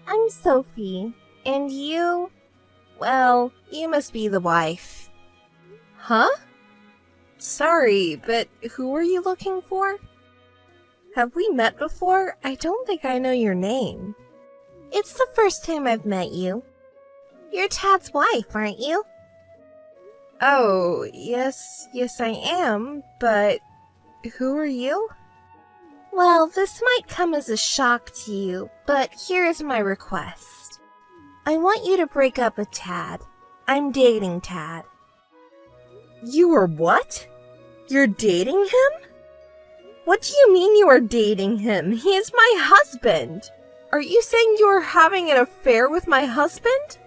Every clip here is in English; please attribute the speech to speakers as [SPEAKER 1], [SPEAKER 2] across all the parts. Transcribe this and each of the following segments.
[SPEAKER 1] I'm Sophie. And you? Well, you must be the wife. Huh? Sorry, but who are you looking for? Have we met before? I don't think I know your name. It's the first time I've met you. You're Tad's wife, aren't you? Oh, yes I am, but who are you? Well, this might come as a shock to you, but here is my request. I want you to break up with Tad. I'm dating Tad. You are what? You're dating him? What do you mean you are dating him? He is my husband. Are you saying you are having an affair with my husband?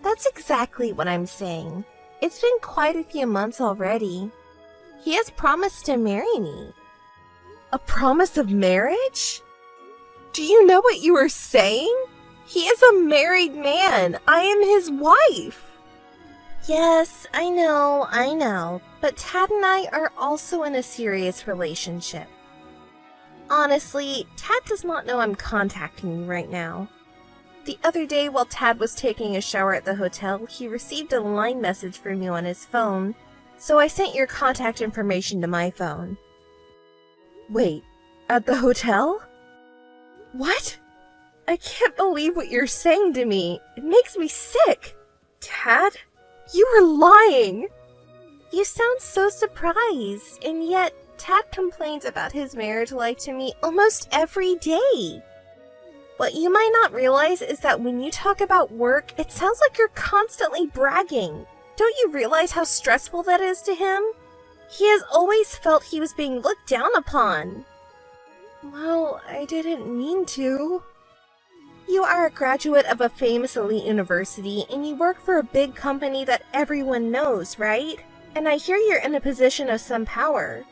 [SPEAKER 1] That's exactly what I'm saying. It's been quite a few months already. He has promised to marry me. A promise of marriage? Do you know what you are saying? He is a married man. I am his wife. Yes, I know. But Tad and I are also in a serious relationship. Honestly, Tad does not know I'm contacting you right now. The other day, while Tad was taking a shower at the hotel, he received a line message from you on his phone, so I sent your contact information to my phone. Wait, at the hotel? What? I can't believe what you're saying to me. It makes me sick. Tad, you are lying. You sound so surprised, and yet Tad complains about his marriage life to me almost every day. What you might not realize is that when you talk about work, it sounds like you're constantly bragging. Don't you realize how stressful that is to him? He has always felt he was being looked down upon. Well, I didn't mean to. You are a graduate of a famous elite university, and you work for a big company that everyone knows, right? And I hear you're in a position of some power.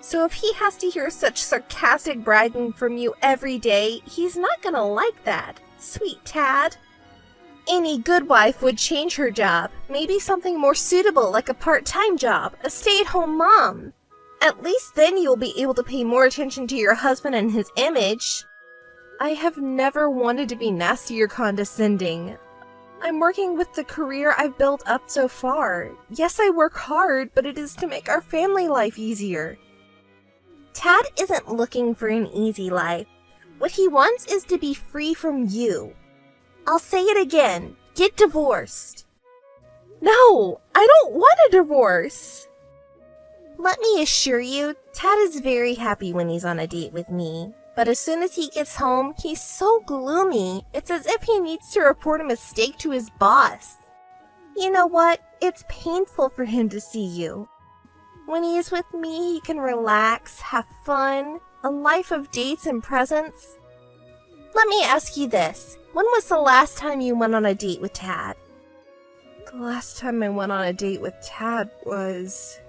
[SPEAKER 1] So if he has to hear such sarcastic bragging from you every day, he's not gonna like that. Sweet Tad. Any good wife would change her job. Maybe something more suitable like a part-time job, a stay-at-home mom. At least then you'll be able to pay more attention to your husband and his image. I have never wanted to be nasty or condescending. I'm working with the career I've built up so far. Yes, I work hard, but it is to make our family life easier. Tad isn't looking for an easy life. What he wants is to be free from you. I'll say it again. Get divorced. No, I don't want a divorce. Let me assure you, Tad is very happy when he's on a date with me. But as soon as he gets home, he's so gloomy. It's as if he needs to report a mistake to his boss. You know what? It's painful for him to see you. When he is with me, he can relax, have fun, a life of dates and presents. Let me ask you this. When was the last time you went on a date with Tad? The last time I went on a date with Tad was...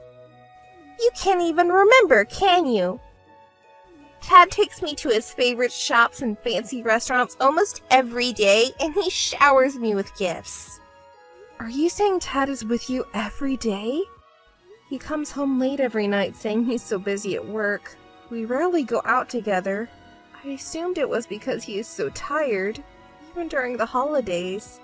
[SPEAKER 1] You can't even remember, can you? Tad takes me to his favorite shops and fancy restaurants almost every day, and he showers me with gifts. Are you saying Tad is with you every day? He comes home late every night saying he's so busy at work. We rarely go out together. I assumed it was because he is so tired, even during the holidays.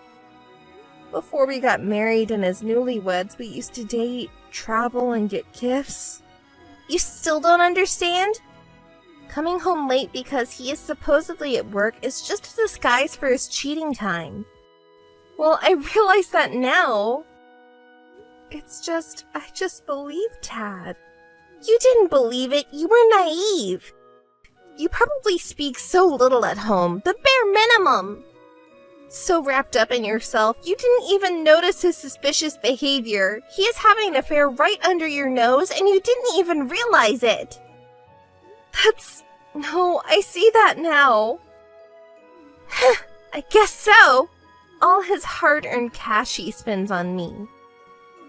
[SPEAKER 1] Before we got married and as newlyweds, we used to date, travel, and get gifts. You still don't understand? Coming home late because he is supposedly at work is just a disguise for his cheating time. Well, I realize that now. I just believed Tad. You didn't believe it, you were naive. You probably speak so little at home, the bare minimum. So wrapped up in yourself, you didn't even notice his suspicious behavior. He is having an affair right under your nose, and you didn't even realize it. No, I see that now. I guess so. All his hard-earned cash he spends on me.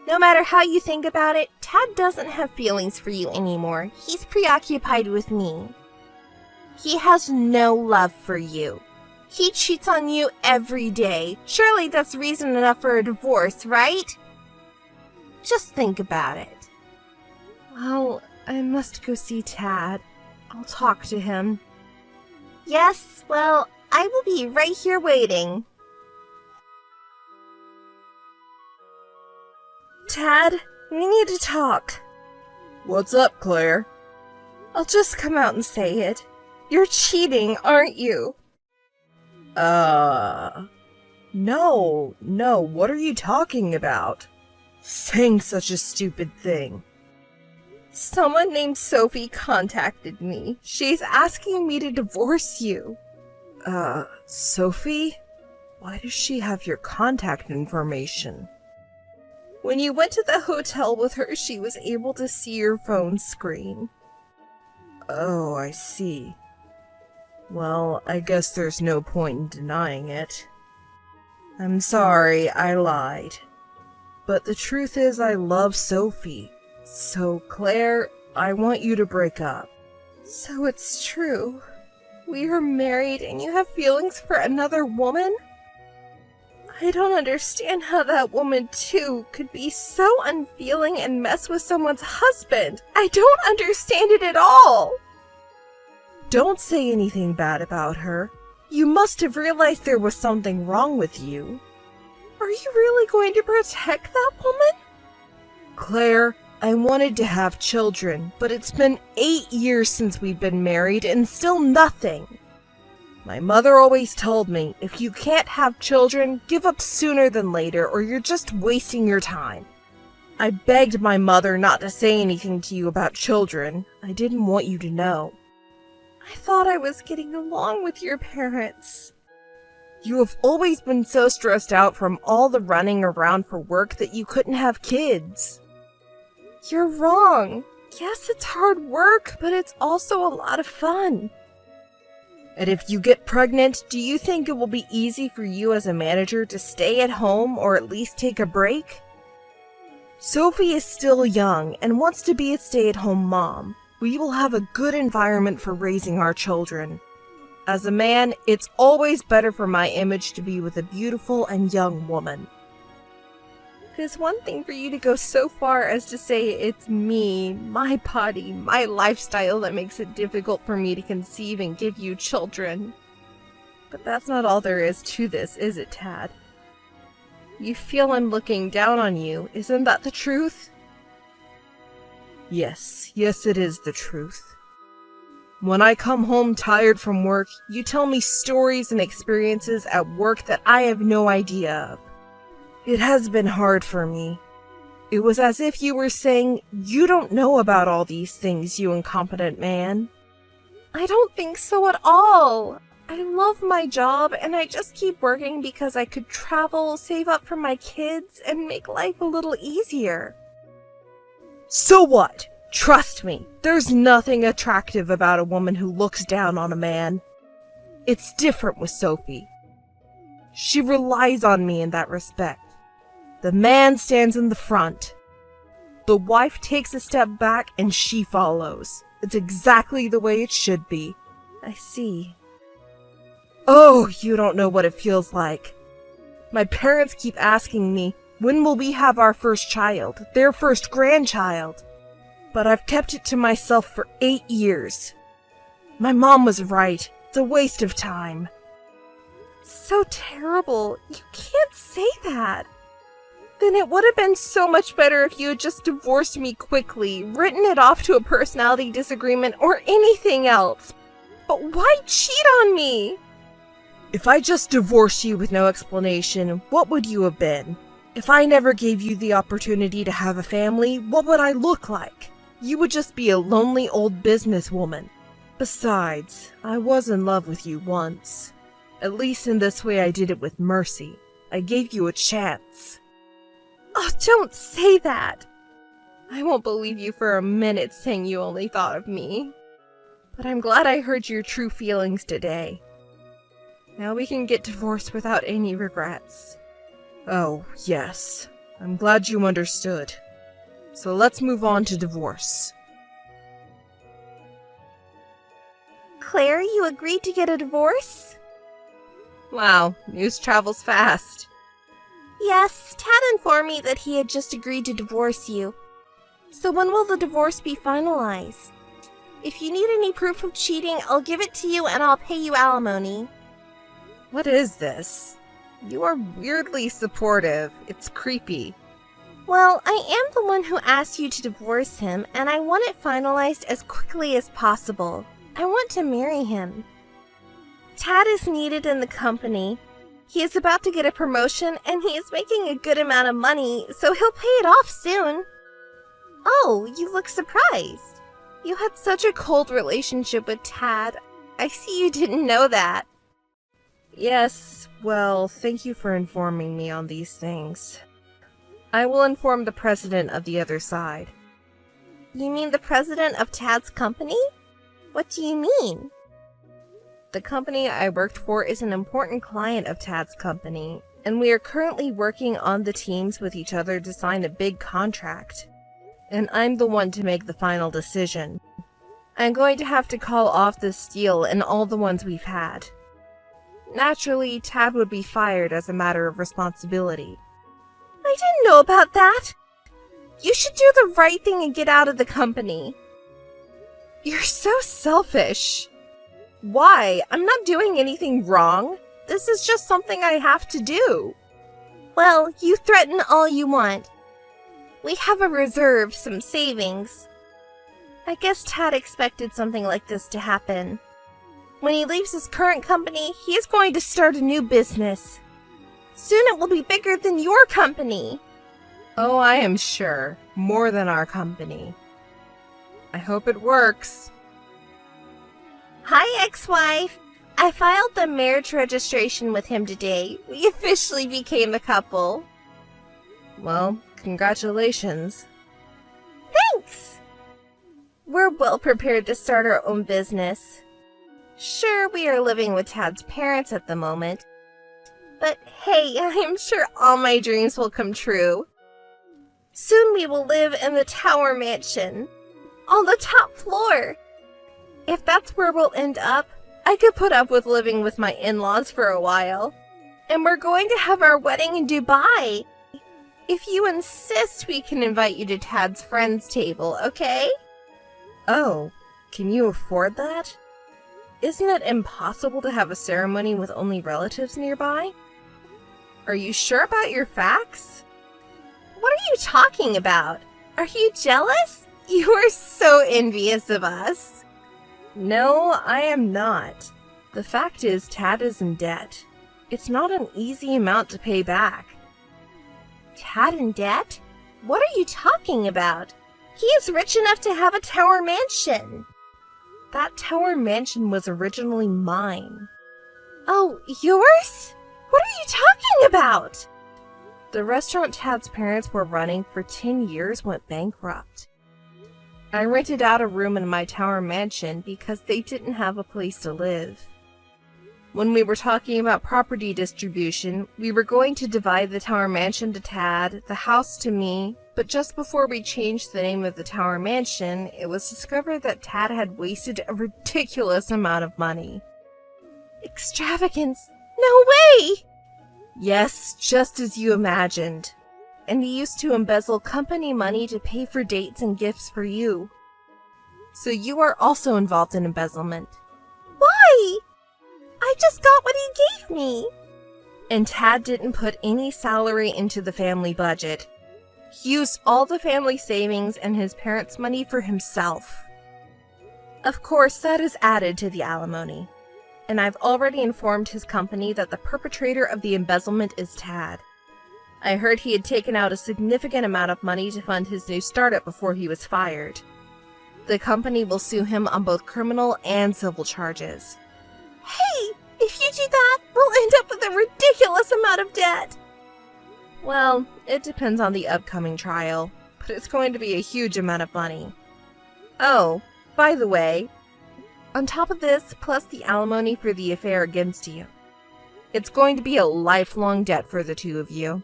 [SPEAKER 1] No matter how you think about it, Tad doesn't have feelings for you anymore. He's preoccupied with me. He has no love for you. He cheats on you every day. Surely that's reason enough for a divorce, right? Just think about it. Well, I must go see Tad. I'll talk to him. Yes, well, I will be right here waiting. Tad, we need to talk.
[SPEAKER 2] What's up, Claire?
[SPEAKER 1] I'll just come out and say it. You're cheating, aren't you?
[SPEAKER 2] No, what are you talking about? Saying such a stupid thing.
[SPEAKER 1] Someone named Sophie contacted me. She's asking me to divorce you.
[SPEAKER 2] Sophie? Why does she have your contact information?
[SPEAKER 1] When you went to the hotel with her, she was able to see your phone screen.
[SPEAKER 2] Oh, I see. Well, I guess there's no point in denying it. I'm sorry, I lied. But the truth is I love Sophie. So, Claire, I want you to break up.
[SPEAKER 1] So it's true. We are married and you have feelings for another woman? I don't understand how that woman, too, could be so unfeeling and mess with someone's husband. I don't understand it at all.
[SPEAKER 2] Don't say anything bad about her. You must have realized there was something wrong with you.
[SPEAKER 1] Are you really going to protect that woman?
[SPEAKER 2] Claire, I wanted to have children, but it's been 8 years since we've been married and still nothing. My mother always told me, if you can't have children, give up sooner than later or you're just wasting your time. I begged my mother not to say anything to you about children. I didn't want you to know.
[SPEAKER 1] I thought I was getting along with your parents.
[SPEAKER 2] You have always been so stressed out from all the running around for work that you couldn't have kids.
[SPEAKER 1] You're wrong. Yes, it's hard work, but it's also a lot of fun.
[SPEAKER 2] And if you get pregnant, do you think it will be easy for you as a manager to stay at home or at least take a break? Sophie is still young and wants to be a stay-at-home mom. We will have a good environment for raising our children. As a man, it's always better for my image to be with a beautiful and young woman.
[SPEAKER 1] It is one thing for you to go so far as to say it's me, my body, my lifestyle that makes it difficult for me to conceive and give you children. But that's not all there is to this, is it, Tad? You feel I'm looking down on you, isn't that the truth?
[SPEAKER 2] Yes, it is the truth. When I come home tired from work, you tell me stories and experiences at work that I have no idea of. It has been hard for me. It was as if you were saying, you don't know about all these things, you incompetent man.
[SPEAKER 1] I don't think so at all. I love my job and I just keep working because I could travel, save up for my kids, and make life a little easier.
[SPEAKER 2] So what? Trust me, there's nothing attractive about a woman who looks down on a man. It's different with Sophie. She relies on me in that respect. The man stands in the front. The wife takes a step back and she follows. It's exactly the way it should be.
[SPEAKER 1] I see.
[SPEAKER 2] Oh, you don't know what it feels like. My parents keep asking me, when will we have our first child, their first grandchild? But I've kept it to myself for 8 years. My mom was right. It's a waste of time.
[SPEAKER 1] It's so terrible. You can't say that. Then it would have been so much better if you had just divorced me quickly, written it off to a personality disagreement or anything else. But why cheat on me?
[SPEAKER 2] If I just divorced you with no explanation, what would you have been? If I never gave you the opportunity to have a family, what would I look like? You would just be a lonely old businesswoman. Besides, I was in love with you once. At least in this way I did it with mercy. I gave you a chance.
[SPEAKER 1] Oh, don't say that. I won't believe you for a minute saying you only thought of me. But I'm glad I heard your true feelings today. Now we can get divorced without any regrets.
[SPEAKER 2] Oh, yes. I'm glad you understood. So let's move on to divorce.
[SPEAKER 1] Claire, you agreed to get a divorce? Wow, news travels fast. Yes, Tad informed me that he had just agreed to divorce you. So when will the divorce be finalized? If you need any proof of cheating, I'll give it to you and I'll pay you alimony.
[SPEAKER 2] What is this? You are weirdly supportive. It's creepy.
[SPEAKER 1] Well, I am the one who asked you to divorce him, and I want it finalized as quickly as possible. I want to marry him. Tad is needed in the company. He is about to get a promotion, and he is making a good amount of money, so he'll pay it off soon. Oh, you look surprised. You had such a cold relationship with Tad. I see you didn't know that.
[SPEAKER 2] Yes, well, thank you for informing me on these things. I will inform the president of the other side.
[SPEAKER 1] You mean the president of Tad's company? What do you mean?
[SPEAKER 2] The company I worked for is an important client of Tad's company, and we are currently working on the teams with each other to sign a big contract. And I'm the one to make the final decision. I'm going to have to call off this deal and all the ones we've had. Naturally, Tad would be fired as a matter of responsibility.
[SPEAKER 1] I didn't know about that. You should do the right thing and get out of the company.
[SPEAKER 2] You're so selfish. Why? I'm not doing anything wrong. This is just something I have to do.
[SPEAKER 1] Well, you threaten all you want. We have a reserve, some savings. I guess Tad expected something like this to happen. When he leaves his current company, he is going to start a new business. Soon it will be bigger than your company.
[SPEAKER 2] Oh, I am sure. More than our company. I hope it works.
[SPEAKER 1] Hi, ex-wife. I filed the marriage registration with him today. We officially became a couple.
[SPEAKER 2] Well, congratulations.
[SPEAKER 1] Thanks! We're well prepared to start our own business. Sure, we are living with Tad's parents at the moment. But hey, I am sure all my dreams will come true. Soon we will live in the Tower Mansion, on the top floor. If that's where we'll end up, I could put up with living with my in-laws for a while. And we're going to have our wedding in Dubai. If you insist, we can invite you to Tad's friends table, okay?
[SPEAKER 2] Oh, can you afford that? Isn't it impossible to have a ceremony with only relatives nearby? Are you sure about your facts?
[SPEAKER 1] What are you talking about? Are you jealous? You are so envious of us.
[SPEAKER 2] No, I am not. The fact is, Tad is in debt. It's not an easy amount to pay back.
[SPEAKER 1] Tad in debt? What are you talking about? He is rich enough to have a tower mansion.
[SPEAKER 2] That tower mansion was originally mine.
[SPEAKER 1] Oh, yours? What are you talking about?
[SPEAKER 2] The restaurant Tad's parents were running for 10 years went bankrupt. I rented out a room in my tower mansion because they didn't have a place to live. When we were talking about property distribution, we were going to divide the tower mansion to Tad, the house to me, but just before we changed the name of the tower mansion, it was discovered that Tad had wasted a ridiculous amount of money.
[SPEAKER 1] Extravagance! No way!
[SPEAKER 2] Yes, just as you imagined. And he used to embezzle company money to pay for dates and gifts for you. So you are also involved in embezzlement.
[SPEAKER 1] Why? I just got what he gave me.
[SPEAKER 2] And Tad didn't put any salary into the family budget. He used all the family savings and his parents' money for himself. Of course, that is added to the alimony. And I've already informed his company that the perpetrator of the embezzlement is Tad. I heard he had taken out a significant amount of money to fund his new startup before he was fired. The company will sue him on both criminal and civil charges.
[SPEAKER 1] Hey, if you do that, we'll end up with a ridiculous amount of debt.
[SPEAKER 2] Well, it depends on the upcoming trial, but it's going to be a huge amount of money. Oh, by the way, on top of this, plus the alimony for the affair against you, it's going to be a lifelong debt for the two of you.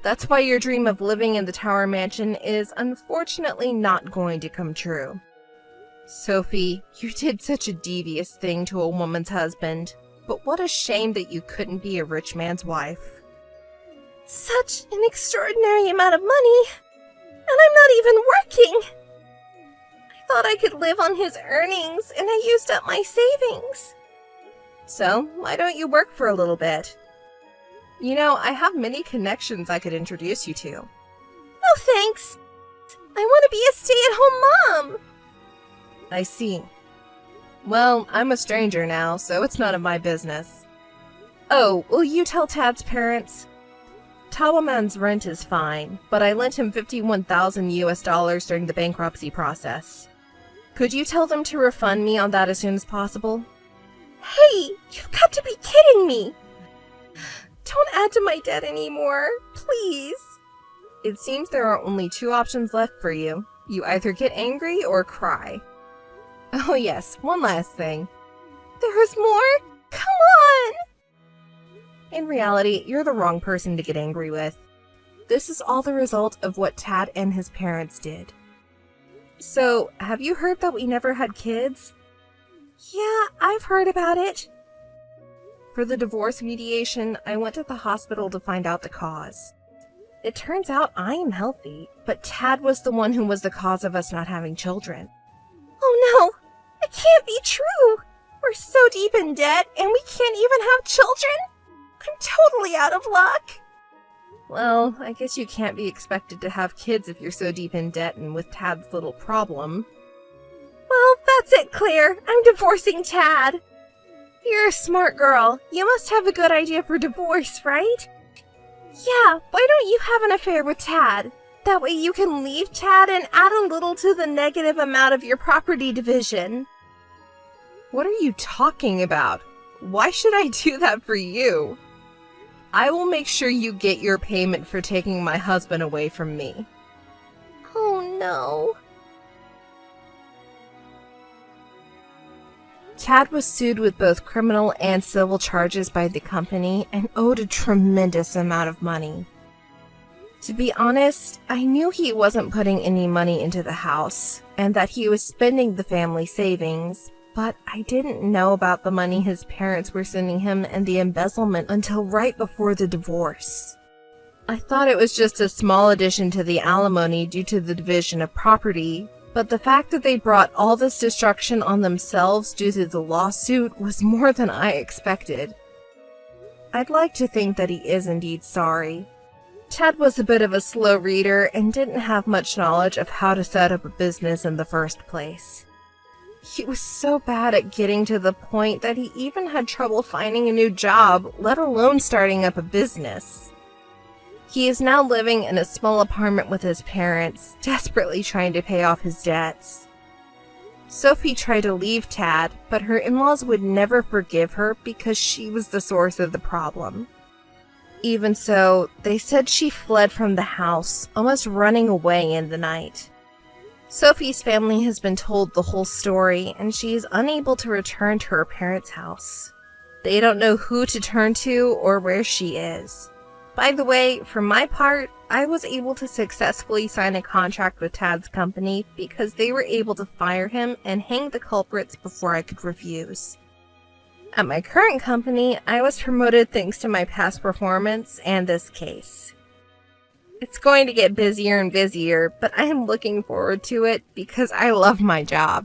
[SPEAKER 2] That's why your dream of living in the Tower Mansion is unfortunately not going to come true. Sophie, you did such a devious thing to a woman's husband, but what a shame that you couldn't be a rich man's wife.
[SPEAKER 1] Such an extraordinary amount of money, and I'm not even working. I thought I could live on his earnings, and I used up my savings.
[SPEAKER 2] So, why don't you work for a little bit? You know, I have many connections I could introduce you to.
[SPEAKER 1] No thanks. I want to be a stay-at-home mom.
[SPEAKER 2] I see. Well, I'm a stranger now, so it's none of my business. Oh, will you tell Tad's parents? Tawaman's rent is fine, but I lent him $51,000 during the bankruptcy process. Could you tell them to refund me on that as soon as possible?
[SPEAKER 1] Hey, you've got to be kidding me. Don't add to my debt anymore, please.
[SPEAKER 2] It seems there are only two options left for you. You either get angry or cry. Oh yes, one last thing.
[SPEAKER 1] There's more? Come on!
[SPEAKER 2] In reality, you're the wrong person to get angry with. This is all the result of what Tad and his parents did. So, have you heard that we never had kids?
[SPEAKER 1] Yeah, I've heard about it.
[SPEAKER 2] For the divorce mediation, I went to the hospital to find out the cause. It turns out I am healthy, but Tad was the one who was the cause of us not having children.
[SPEAKER 1] Oh no! It can't be true! We're so deep in debt, and we can't even have children? I'm totally out of luck!
[SPEAKER 2] Well, I guess you can't be expected to have kids if you're so deep in debt and with Tad's little problem.
[SPEAKER 1] Well, that's it, Claire. I'm divorcing Tad. You're a smart girl. You must have a good idea for divorce, right? Yeah, why don't you have an affair with Tad? That way you can leave Tad and add a little to the negative amount of your property division.
[SPEAKER 2] What are you talking about? Why should I do that for you? I will make sure you get your payment for taking my husband away from me.
[SPEAKER 1] Oh no.
[SPEAKER 2] Tad was sued with both criminal and civil charges by the company and owed a tremendous amount of money. To be honest, I knew he wasn't putting any money into the house and that he was spending the family savings, but I didn't know about the money his parents were sending him and the embezzlement until right before the divorce. I thought it was just a small addition to the alimony due to the division of property, but the fact that they brought all this destruction on themselves due to the lawsuit was more than I expected. I'd like to think that he is indeed sorry. Tad was a bit of a slow reader and didn't have much knowledge of how to set up a business in the first place. He was so bad at getting to the point that he even had trouble finding a new job, let alone starting up a business. He is now living in a small apartment with his parents, desperately trying to pay off his debts. Sophie tried to leave Tad, but her in-laws would never forgive her because she was the source of the problem. Even so, they said she fled from the house, almost running away in the night. Sophie's family has been told the whole story, and she is unable to return to her parents' house. They don't know who to turn to or where she is. By the way, for my part, I was able to successfully sign a contract with Tad's company because they were able to fire him and hang the culprits before I could refuse. At my current company, I was promoted thanks to my past performance and this case. It's going to get busier and busier, but I am looking forward to it because I love my job.